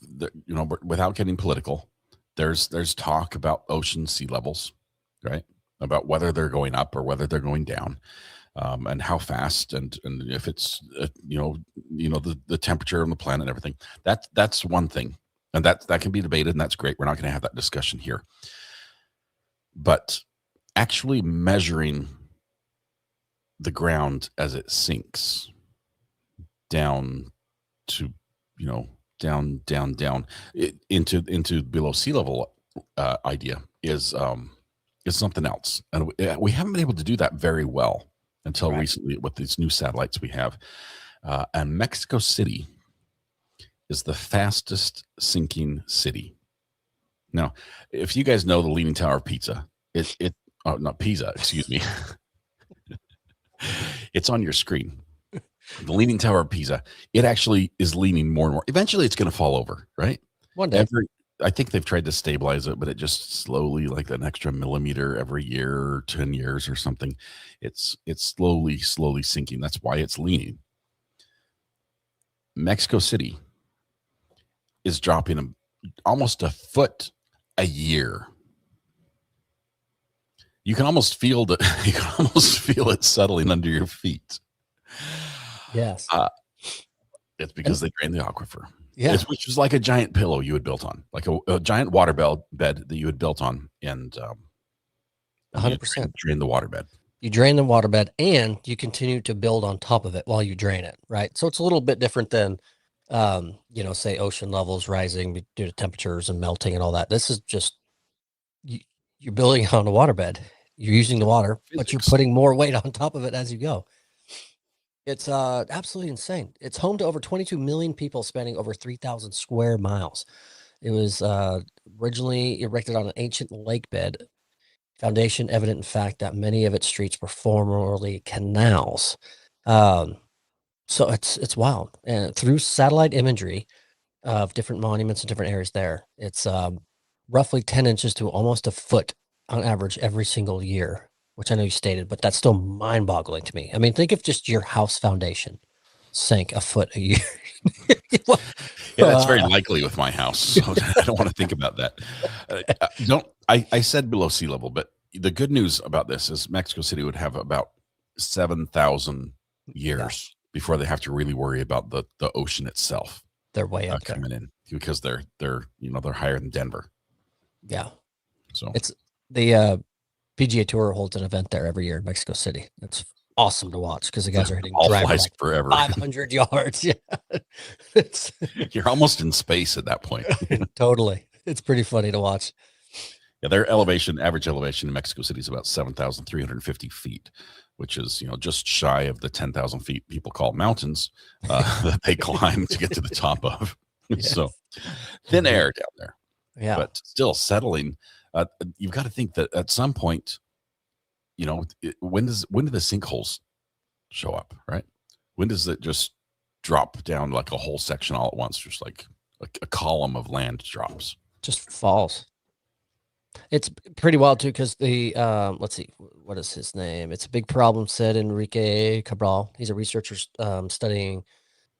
without getting political, there's talk about ocean sea levels, right? About whether they're going up or whether they're going down. And how fast and if it's the temperature on the planet and everything. That's one thing, and that can be debated, and that's great. We're not going to have that discussion here. But actually measuring the ground as it sinks down to, down into below sea level, idea is something else, and we haven't been able to do that very well until Right. recently with these new satellites we have. And Mexico City is the fastest sinking city. Now, if you guys know the Leaning Tower of Pizza, oh, not Pisa, excuse me. It's on your screen. The Leaning Tower of Pisa, it actually is leaning more and more. Eventually, it's going to fall over, right? One day. I think they've tried to stabilize it, but it just slowly, like an extra millimeter every year or 10 years or something. It's slowly sinking. That's why it's leaning. Mexico City is dropping almost a foot a year. You can almost feel it settling under your feet. Yes. It's because they drain the aquifer. Yeah. Which is like a giant pillow you had built on, like a giant water bed that you had built on, and 100%. drain the water bed. You drain the waterbed and you continue to build on top of it while you drain it, right? So it's a little bit different than, say ocean levels rising due to temperatures and melting and all that. This is just, you're building on a waterbed. You're using the water, but you're putting more weight on top of it as you go. It's absolutely insane. It's home to over 22 million people spanning over 3,000 square miles. It was originally erected on an ancient lake bed. Foundation evident in fact that many of its streets were formerly canals. So it's wild. And through satellite imagery of different monuments in different areas there, it's roughly 10 inches to almost a foot on average every single year, which I know you stated, but that's still mind-boggling to me. I mean, think if just your house foundation sank a foot a year. Yeah, that's very likely with my house. So I don't want to think about that. I said below sea level, but the good news about this is Mexico City would have about 7,000 years before they have to really worry about the ocean itself. They're way up coming in because they're higher than Denver. Yeah. So it's the PGA Tour holds an event there every year in Mexico City. It's awesome to watch because the guys are hitting drivers like forever 500 yards. Yeah. You're almost in space at that point. Totally. It's pretty funny to watch. Yeah, their average elevation in Mexico City is about 7,350 feet, which is, just shy of the 10,000 feet people call mountains that they climb to get to the top of. Yes. So thin air down there. Yeah. But still settling. You've got to think that at some point, when do the sinkholes show up, right? When does it just drop down like a whole section all at once, just like a column of land drops? Just falls. It's pretty wild too, because the let's see, what is his name? It's a big problem, said Enrique Cabral. He's a researcher studying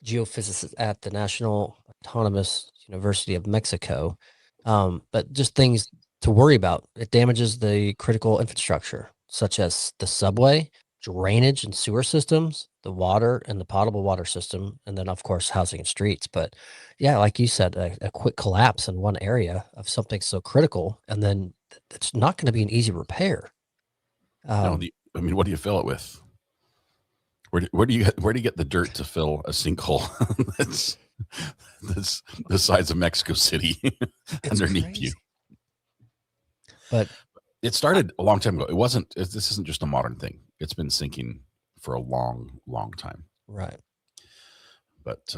geophysicists at the National Autonomous University of Mexico. But just things to worry about. It damages the critical infrastructure, such as the subway, drainage and sewer systems, the water and the potable water system, and then of course housing and streets. But yeah, like you said, a quick collapse in one area of something so critical, and then it's not going to be an easy repair. No, what do you fill it with? Where do you get the dirt to fill a sinkhole that's the size of Mexico City underneath crazy. You? But it started a long time ago. This isn't just a modern thing. It's been sinking for a long, long time. Right. But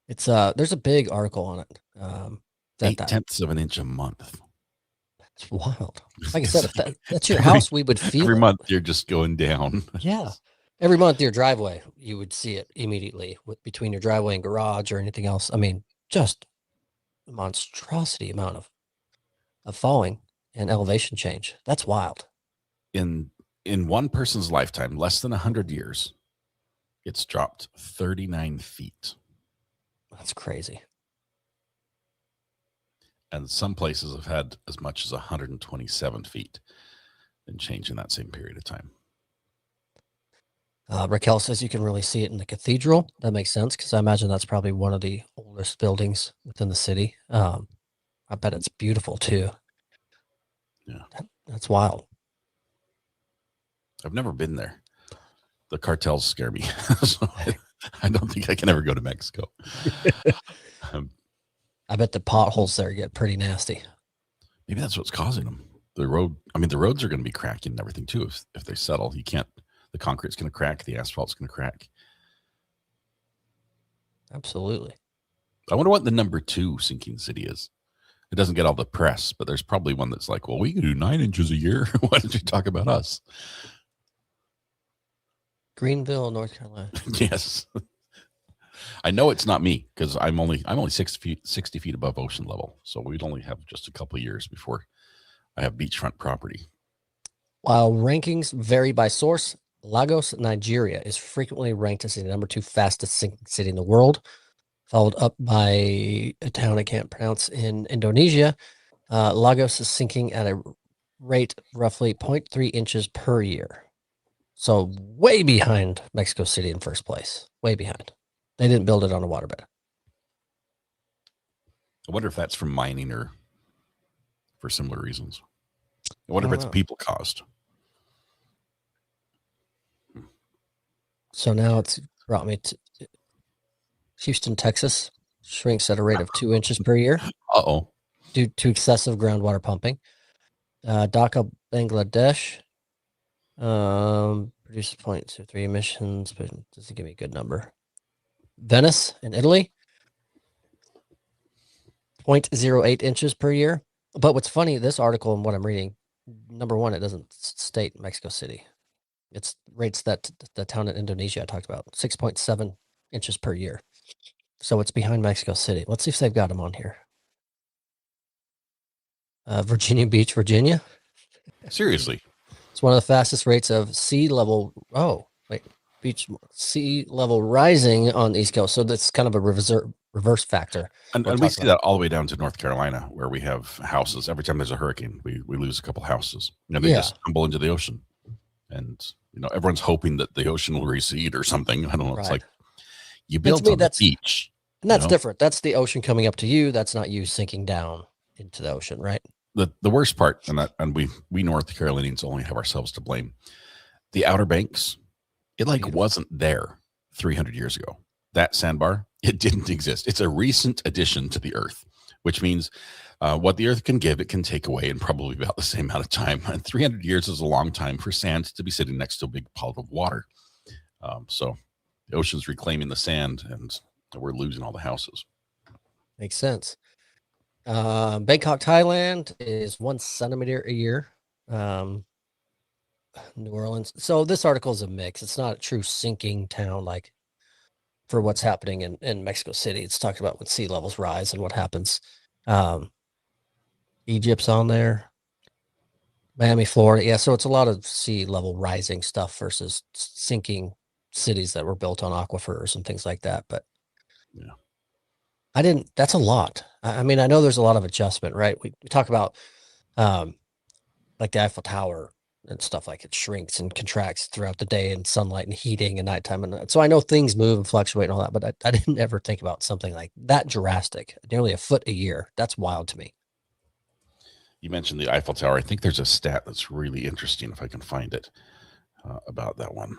it's there's a big article on it. 0.8 of an inch a month. That's wild. Like I said, if that's your house, we would feel every it. month you're just going down. Yeah. Every month your driveway, you would see it immediately between your driveway and garage or anything else. I mean, just a monstrosity amount of falling and elevation change. That's wild. In one person's lifetime, less than 100 years, it's dropped 39 feet. That's crazy. And some places have had as much as 127 feet and change in that same period of time. Raquel says you can really see it in the cathedral. That makes sense because I imagine that's probably one of the oldest buildings within the city. I bet it's beautiful too. Yeah, that's wild. I've never been there. The cartels scare me. So I don't think I can ever go to Mexico. Um, I bet the potholes there get pretty nasty. maybe that's what's causing them. The roads are going to be cracking and everything too. If they settle, you can't. The concrete's going to crack. The asphalt's going to crack. Absolutely. I wonder what the number 2 sinking city is. It doesn't get all the press, but there's probably one that's like, well, we can do 9 inches a year. Why don't you talk about us? Greenville, North Carolina. Yes. I know it's not me because I'm only 60 feet above ocean level. So we'd only have just a couple of years before I have beachfront property. While rankings vary by source, Lagos, Nigeria is frequently ranked as the number 2 fastest sinking city in the world, followed up by a town I can't pronounce in Indonesia. Lagos is sinking at a rate roughly 0.3 inches per year. So way behind Mexico City in first place. Way behind. They didn't build it on a waterbed. I wonder if that's from mining or for similar reasons. I wonder if it's people caused. So now it's brought me to Houston, Texas, shrinks at a rate of 2 inches per year. Uh-oh. Due to excessive groundwater pumping. Dhaka, Bangladesh, produces 0.23 emissions, but it doesn't give me a good number. Venice in Italy, 0.08 inches per year. But what's funny, this article and what I'm reading, number 1, it doesn't state Mexico City. It's rates that the town in Indonesia I talked about, 6.7 inches per year. So it's behind Mexico City. Let's see if they've got them on here. Virginia Beach, Virginia. Seriously. It's one of the fastest rates of sea level. Beach sea level rising on the East Coast. So that's kind of a reverse factor. And we see that all the way down to North Carolina, where we have houses. Every time there's a hurricane, we lose a couple houses. They just tumble into the ocean. And, everyone's hoping that the ocean will recede or something. I don't know. Right. It's like you built on the beach. And that's different. That's the ocean coming up to you. That's not you sinking down into the ocean, right? The worst part, and we North Carolinians only have ourselves to blame. The Outer Banks, it wasn't there 300 years ago. That sandbar, it didn't exist. It's a recent addition to the Earth, which means what the Earth can give, it can take away in probably about the same amount of time. And 300 years is a long time for sand to be sitting next to a big pile of water. So the ocean's reclaiming the sand, and we're losing all the houses. Makes sense. Bangkok, Thailand is 1 centimeter a year. New Orleans. So this article is a mix. It's not a true sinking town like for what's happening in Mexico City. It's talking about when sea levels rise and what happens. Egypt's on there. Miami, Florida. Yeah, so it's a lot of sea level rising stuff versus sinking cities that were built on aquifers and things like that. But yeah. That's a lot. I mean, I know there's a lot of adjustment, right? We talk about like the Eiffel Tower and stuff, like it shrinks and contracts throughout the day and sunlight and heating and nighttime. And so I know things move and fluctuate and all that, but I didn't ever think about something like that drastic, nearly a foot a year. That's wild to me. You mentioned the Eiffel Tower. I think there's a stat that's really interesting, if I can find it, about that one.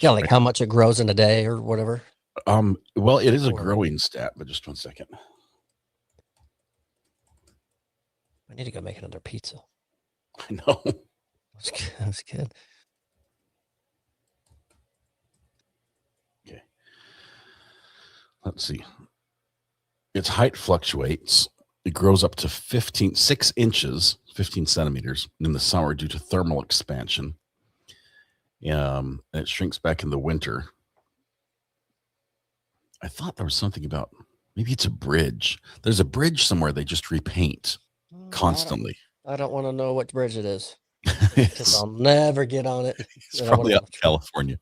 Like how much it grows in a day or whatever. Well, it is a growing stat, but just 1 second. I need to go make another pizza. I know. That's good. Okay. Let's see. Its height fluctuates. It grows up to 6 inches, 15 centimeters in the summer due to thermal expansion. And it shrinks back in the winter. I thought there was something about maybe it's a bridge. There's a bridge somewhere they just repaint constantly. I don't want to know what bridge it is. Because I'll never get on it. It's probably out in California.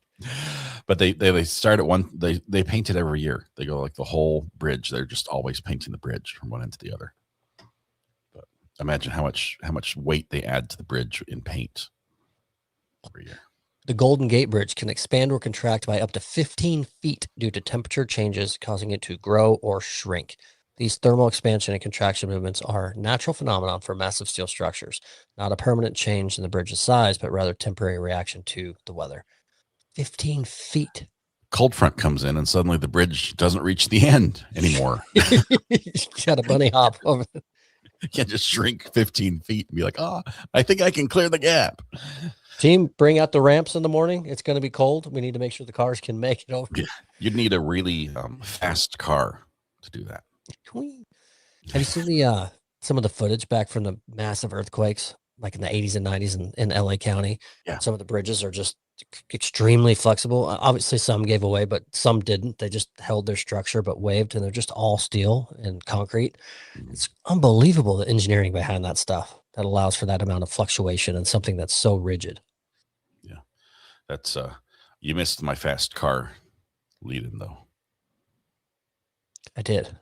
But they start at one, they paint it every year. They go like the whole bridge. They're just always painting the bridge from one end to the other. But imagine how much weight they add to the bridge in paint every year. The Golden Gate Bridge can expand or contract by up to 15 feet due to temperature changes, causing it to grow or shrink. These thermal expansion and contraction movements are natural phenomenon for massive steel structures, not a permanent change in the bridge's size, but rather temporary reaction to the weather. 15 feet. Cold front comes in and suddenly the bridge doesn't reach the end anymore. Got a bunny hop over. You can't just shrink 15 feet and be like, oh, I think I can clear the gap. Team, bring out the ramps in the morning. It's going to be cold. We need to make sure the cars can make it over. Yeah. You'd need a really fast car to do that. Have you seen the some of the footage back from the massive earthquakes, like in the 80s and 90s in LA County? Yeah. Some of the bridges are just extremely flexible. Obviously, some gave away, but some didn't. They just held their structure but waved, and they're just all steel and concrete. It's unbelievable the engineering behind that stuff that allows for that amount of fluctuation and something that's so rigid. Yeah. That's you missed my fast car lead-in though. I did.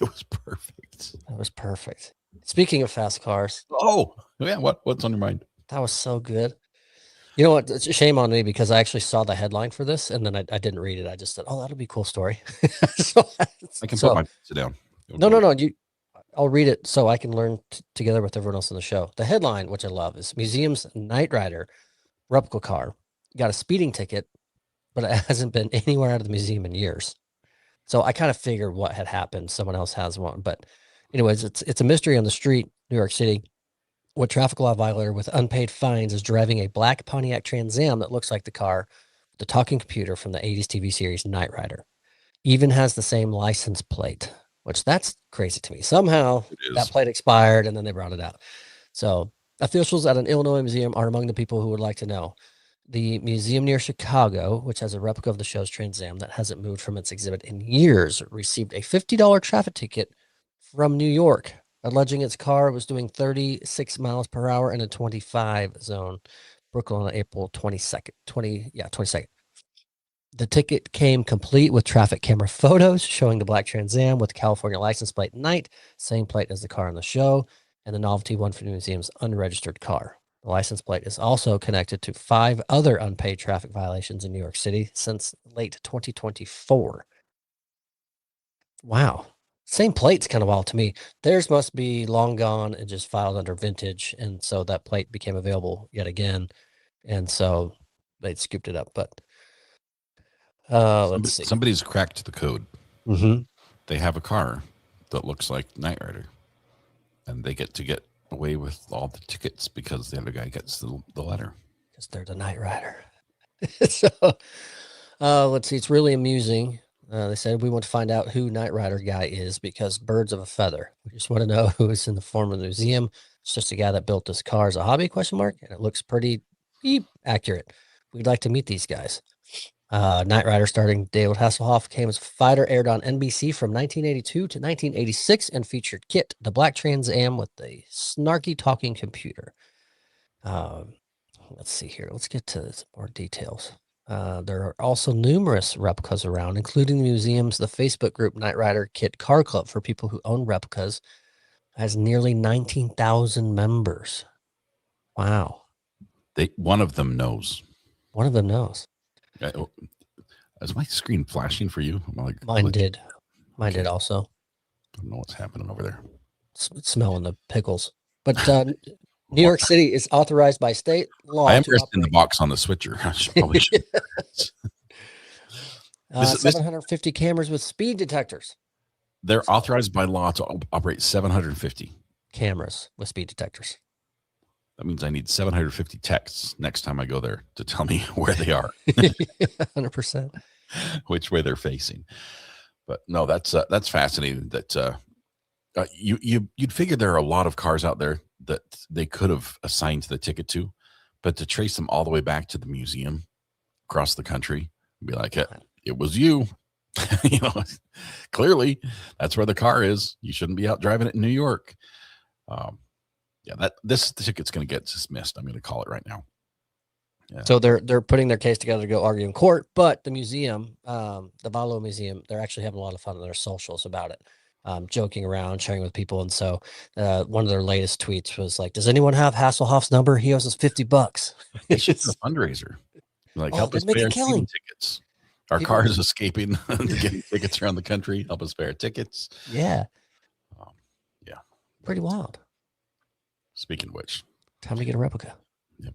It was perfect. That was perfect. Speaking of fast cars. Oh, yeah. What's on your mind? That was so good. You know what? It's a shame on me because I actually saw the headline for this and then I didn't read it. I just said, oh, that'll be a cool story. I can put my pizza down. No. I'll read it so I can learn together with everyone else in the show. The headline, which I love, is Museum's Knight Rider replica car got a speeding ticket, but it hasn't been anywhere out of the museum in years. So I kind of figured what had happened. Someone else has one. But anyways, it's a mystery on the street, New York City. What traffic law violator with unpaid fines is driving a black Pontiac Trans Am that looks like the car with the talking computer from the 80s TV series Knight Rider. Even has the same license plate, which that's crazy to me. Somehow that plate expired and then they brought it out. So officials at an Illinois museum are among the people who would like to know. The museum near Chicago, which has a replica of the show's Trans Am that hasn't moved from its exhibit in years, received a $50 traffic ticket from New York, alleging its car was doing 36 miles per hour in a 25 zone. Brooklyn on April 22nd. 22nd. The ticket came complete with traffic camera photos showing the black Trans Am with California license plate Knight, same plate as the car in the show, and the novelty one for the museum's unregistered car. The license plate is also connected to 5 other unpaid traffic violations in New York City since late 2024. Wow. Same plate's kind of wild to me. Theirs must be long gone and just filed under vintage. And so that plate became available yet again. And so they scooped it up. But let's see. Somebody's cracked the code. Mm-hmm. They have a car that looks like Knight Rider. And they get away with all the tickets because the other guy gets the letter. Because they're the Knight Rider. So let's see. It's really amusing. They said we want to find out who Knight Rider guy is because birds of a feather. We just want to know who is in the form of the museum. It's just a guy that built this car as a hobby ? And it looks pretty accurate. We'd like to meet these guys. Knight Rider starring David Hasselhoff came as a fighter, aired on NBC from 1982 to 1986 and featured Kit, the black Trans Am with the snarky talking computer. Let's see here. Let's get to some more details. There are also numerous replicas around, including the museum's the Facebook group Knight Rider Kit Car Club for people who own replicas, has nearly 19,000 members. Wow. One of them knows. One of them knows. Is my screen flashing for you? Mine did. Mine did also. I don't know what's happening over there. Smelling the pickles. But New York City is authorized by state law. I am pressing the box on the switcher. I probably should. 750 cameras with speed detectors. They're authorized by law to operate 750 cameras with speed detectors. That means I need 750 texts next time I go there to tell me where they are. 100%. Which way they're facing. But no, that's fascinating. That you'd figure there are a lot of cars out there that they could have assigned the ticket to, but to trace them all the way back to the museum across the country, be like, it was you. Clearly that's where the car is. You shouldn't be out driving it in New York. This ticket's going to get dismissed. I'm going to call it right now. Yeah. So they're putting their case together to go argue in court, but the museum, the Valo Museum, they're actually having a lot of fun on their socials about it. Joking around, sharing with people. And so one of their latest tweets was like, does anyone have Hasselhoff's number? He owes us $50. It's just a fundraiser. Like, help us pay our season tickets. Our People- cars escaping, getting tickets around the country, help us pay our tickets. Yeah. Yeah. Pretty wild. Speaking of which, Time to get a replica. yep.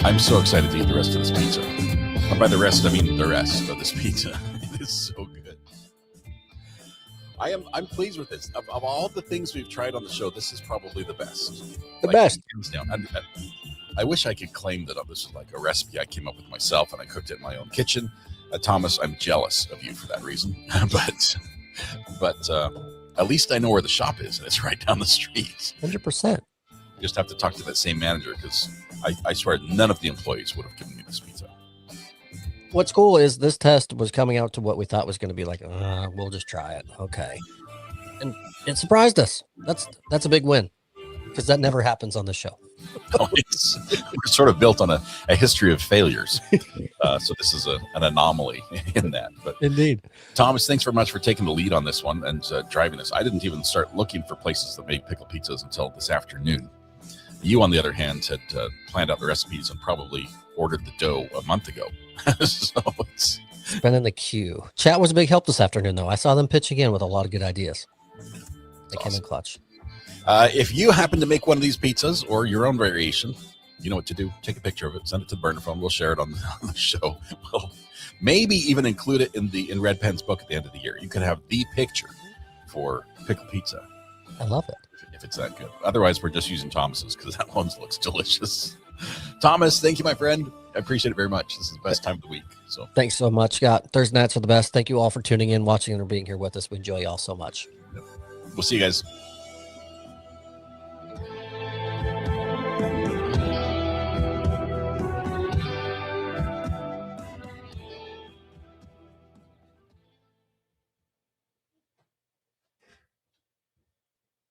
I'm so excited to eat the rest of this pizza. And by the rest, I mean the rest of this pizza. It is so good. I'm pleased with this. Of all the things we've tried on the show, this is probably the best. The best. Hands down. I wish I could claim that this is like a recipe I came up with myself and I cooked it in my own kitchen. Thomas, I'm jealous of you for that reason. but at least I know where the shop is, and it's right down the street. 100%. You just have to talk to that same manager, because I swear none of the employees would have given me this pizza. What's cool is this test was coming out to what we thought was going to be like, we'll just try it. Okay. And it surprised us. That's a big win, because that never happens on the show. We're sort of built on a history of failures. So this is an anomaly in that. But Indeed. Thomas, thanks very much for taking the lead on this one and driving this. I didn't even start looking for places that made pickle pizzas until this afternoon. You, on the other hand, had planned out the recipes and probably ordered the dough a month ago. So it's been in the queue. Chat was a big help this afternoon, though. I saw them pitching in with a lot of good ideas. They came in clutch. If you happen to make one of these pizzas or your own variation, you know what to do. Take a picture of it, send it to the burner phone. We'll share it on the show. We'll maybe even include it in Red Pen's book at the end of the year. You could have the picture for pickle pizza. I love it. If it's that good. Otherwise, we're just using Thomas's, because that one looks delicious. Thomas, thank you, my friend. I appreciate it very much. This is the best time of the week. So thanks so much, Scott. Thursday nights are the best. Thank you all for tuning in, watching, and being here with us. We enjoy y'all so much. we'll see you guys.